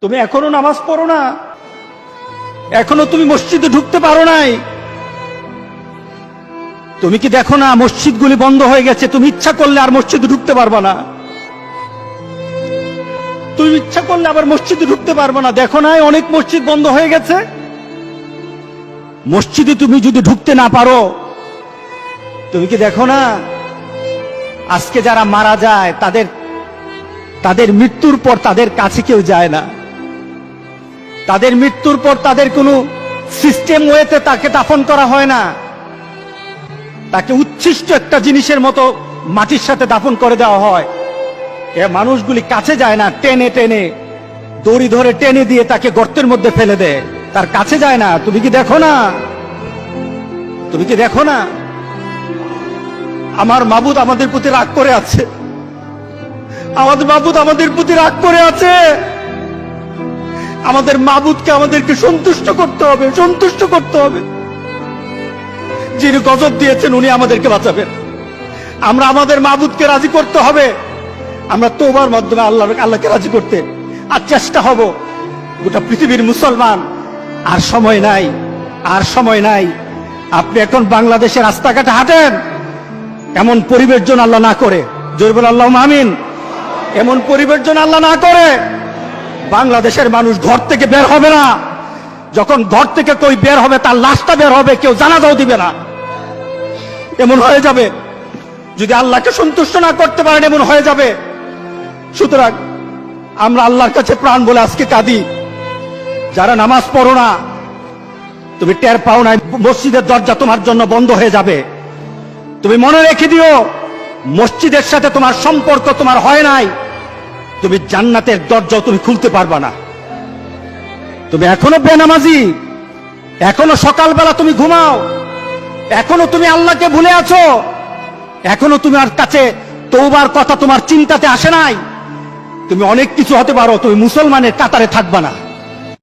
তুমি এখনো নামাজ পড়ো না, এখনো তুমি মসজিদে ঢুকতে পারো নাই। তুমি কি দেখো না মসজিদগুলি বন্ধ হয়ে গেছে? তুমি ইচ্ছা করলে আর মসজিদে ঢুকতে পারবা না, তুমি ইচ্ছা করলে আবার মসজিদে ঢুকতে পারবা না। দেখো না অনেক মসজিদ বন্ধ হয়ে গেছে। মসজিদে তুমি যদি ঢুকতে না পারো, তুমি কি দেখো না আজকে যারা মারা যায় তাদের মৃত্যুর পর তাদের কাছে কেউ যায় না। তাদের মৃত্যুর পর তাদের কোনো সিস্টেম ওয়েতে তাকে দাফন করা হয় না, তাকে উচ্ছিষ্ট একটা জিনিসের মতো মাটির সাথে দাফন করে দেওয়া হয়। এ মানুষগুলি কাছে যায় না, টেনে টেনে দড়ি ধরে টেনে দিয়ে তাকে গর্তের মধ্যে ফেলে দেয়, তার কাছে যায় না। তুমি কি দেখো না? তুমি কি দেখো না আমার মাবুদ আমাদের প্রতি রাগ করে আছে? আমাদের মাবুদ আমাদের প্রতি রাগ করে আছে। আমাদের মাবুদকে আমাদেরকে সন্তুষ্ট করতে হবে, সন্তুষ্ট করতে হবে। যিনি গজব দিয়েছেন উনি আমাদেরকে বাঁচাবেন। আমরা আমাদের মাবুদকে রাজি করতে হবে। আমরা তওবার মাধ্যমে আল্লাহকে রাজি করতে আর চেষ্টা হব। গোটা পৃথিবীর মুসলমান আর সময় নাই, আর সময় নাই। আপনি এখন বাংলাদেশের রাস্তাঘাটে হাঁটেন, এমন পরিবেশ যেন আল্লাহ না করে, জোরে বলে আল্লাহুম্মা আমিন। এমন পরিবেশ যেন আল্লাহ না করে। বাংলাদেশের মানুষ ঘর থেকে বের হবে না। যখন ঘর থেকে কেউ বের হবে তার লাশটা বের হবে, কেউ জানাজাও দিবে না। এমন হয়ে যাবে যদি আল্লাহকে সন্তুষ্ট না করতে পারেন, এমন হয়ে যাবে। সুতরাং আমরা আল্লাহর কাছে প্রাণ বলে আজকে কাঁদি। যারা নামাজ পড়ো না, তুমি টের পাও না মসজিদের দরজা তোমার জন্য বন্ধ হয়ে যাবে। তুমি মনে রেখে দিও, মসজিদের সাথে তোমার সম্পর্ক তোমার হয় নাই, তুমি জান্নাতের দরজাও তুমি খুলতে পারবা না। তুমি এখনো বেনামাজি, এখনো সকালবেলা তুমি ঘুমাও, এখনো তুমি আল্লাহকে ভুলে আছো, এখনো তোমার কাছে তওবার কথা তোমার চিন্তাতে আসে নাই। তুমি অনেক কিছু হতে পারো, তুমি মুসলমানের কাতারে থাকবা না।